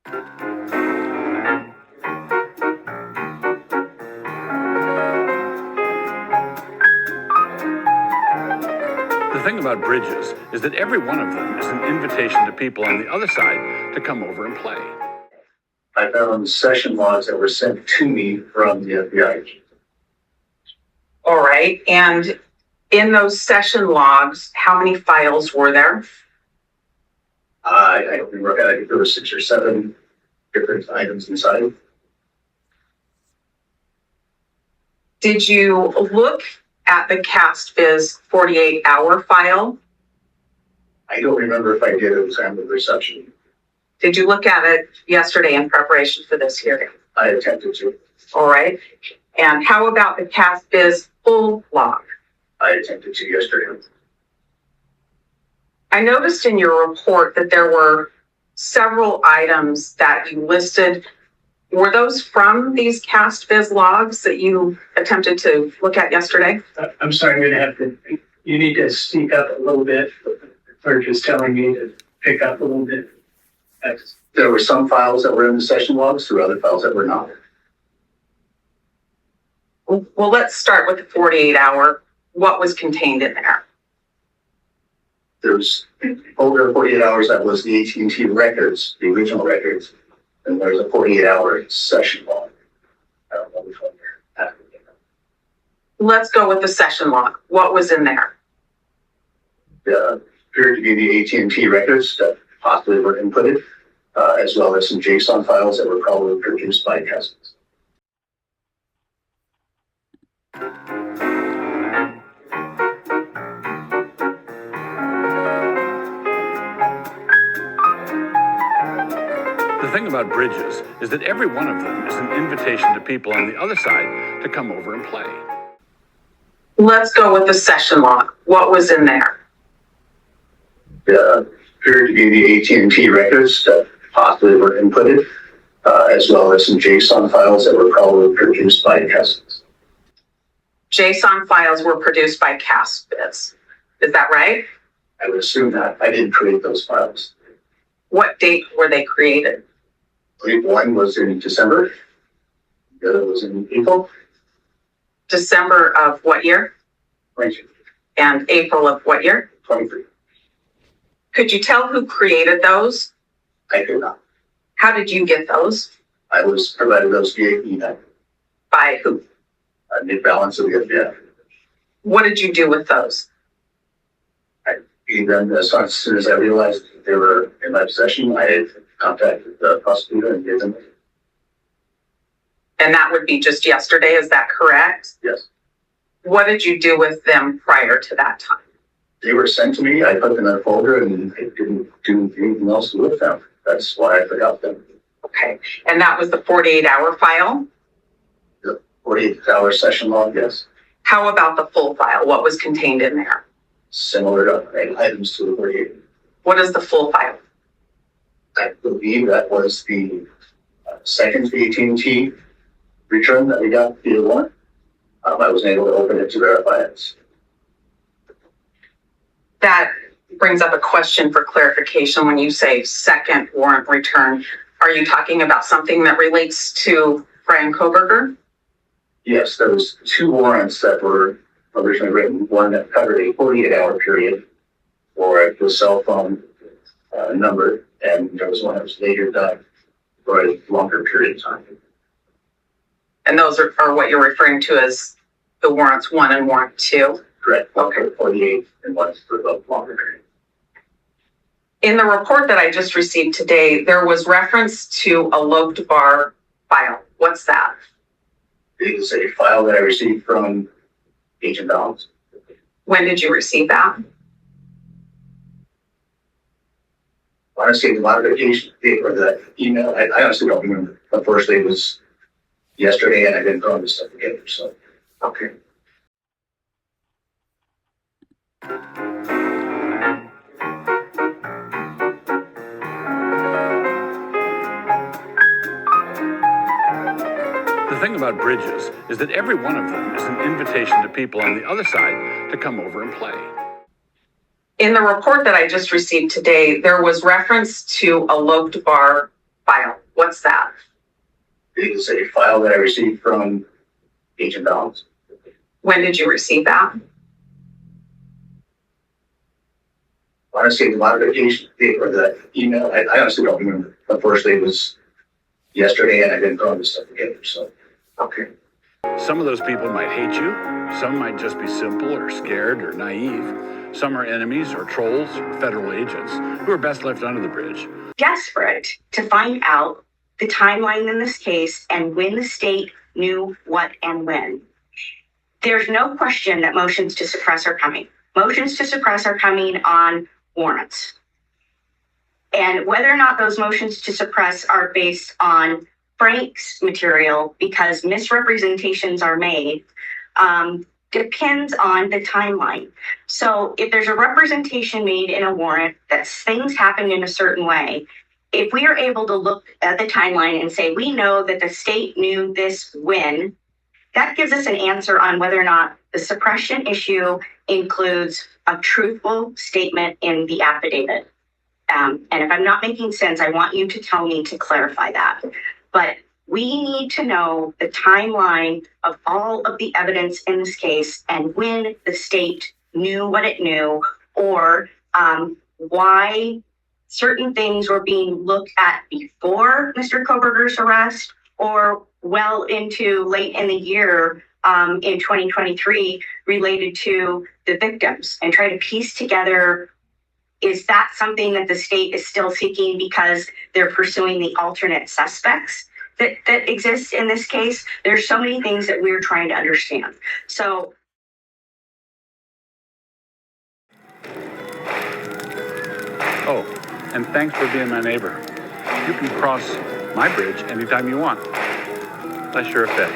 The thing about bridges is that every one of them is an invitation to people on the other side to come over and play. I found session logs that were sent to me from the FBI. All right. And in those session logs, how many files were there? I don't remember. I think there were 6 or 7 different items inside. Did you look at the CastViz 48-hour file? I don't remember if I did. It was on the reception. Did you look at it yesterday in preparation for this hearing? I attempted to. All right. And how about the CastViz full log? I attempted to yesterday. I noticed in your report that there were several items that you listed. Were those from these CastViz logs that you attempted to look at yesterday? I'm sorry, I'm going to have to, you need to speak up a little bit. The clerk is telling me to pick up a little bit. There were some files that were in the session logs, there were other files that were not. Well, let's start with the 48-hour. What was contained in there? There's over 48 hours that was the AT&T records, the original records, and there's a 48-hour session log. I don't know which one you're asking. Let's go with the session log. What was in there? Appeared to be the AT&T records that possibly were inputted, as well as some JSON files that were probably produced by customers. The thing about bridges is that every one of them is an invitation to people on the other side to come over and play. Let's go with the session log. What was in there? Appeared to be the AT&T records that possibly were inputted, as well as some JSON files that were probably produced by customers. JSON files were produced by CastViz. Is that right? I would assume that. I didn't create those files. What date were they created? I believe one was in December, the other was in April. December of what year? 22, And April of what year? 23. Could you tell who created those? I could not. How did you get those? I was provided those via email. By who? Mid balance of the FBI. What did you do with those? I gave them as soon as I realized they were in my possession. I had contacted the prosecutor and gave them. And that would be just yesterday, is that correct? Yes. What did you do with them prior to that time? They were sent to me. I put them in a folder and I didn't do anything else with them. That's why I forgot them. Okay. And that was the 48-hour file? The 48-hour session log, yes. How about the full file? What was contained in there? Similar to items to the 48. What is the full file? I believe that was the second AT&T return that we got via warrant. I wasn't able to open it to verify it. That brings up a question for clarification. When you say second warrant return, are you talking about something that relates to Brian Koberger? Yes, there was 2 warrants that were originally written. One that covered a 48-hour period for the cell phone number, and there was one that was later done for a longer period of time. And those are what you're referring to as the warrants 1 and warrant 2? Correct. One for 48 and one for the longer period. In the report that I just received today, there was reference to a LocDBoRg file. What's that? It is a file that I received from Agent Downs. When did you receive that? Honestly, the modification date or the email, I honestly don't remember. Unfortunately, it was yesterday and I didn't throw this stuff together, so. Okay. The thing about bridges is that every one of them is an invitation to people on the other side to come over and play. In the report that I just received today, there was reference to a LocDBoRg file? What's that? It's a file that I received from Agent Balance. When did you receive that? Honestly, the modification or the email, I honestly don't remember. The first day was yesterday, and I didn't throw this stuff together. So, Okay. Some of those people might hate you. Some might just be simple or scared or naive. Some are enemies or trolls or federal agents who are best left under the bridge. Desperate to find out the timeline in this case and when the state knew what and when. There's no question that motions to suppress are coming. Motions to suppress are coming on warrants. And whether or not those motions to suppress are based on Frank's material because misrepresentations are made, depends on the timeline. So if there's a representation made in a warrant that things happened in a certain way, if we are able to look at the timeline and say, we know that the state knew this when, that gives us an answer on whether or not the suppression issue includes a truthful statement in the affidavit. And if I'm not making sense, I want you to tell me to clarify that. But we need to know the timeline of all of the evidence in this case and when the state knew what it knew, or why certain things were being looked at before Mr. Koberger's arrest or well into late in the year in 2023 related to the victims, and try to piece together, is that something that the state is still seeking because they're pursuing the alternate suspects that exists in this case? There's so many things that we're trying to understand. So. Oh, and thanks for being my neighbor. You can cross my bridge anytime you want. That's your effect.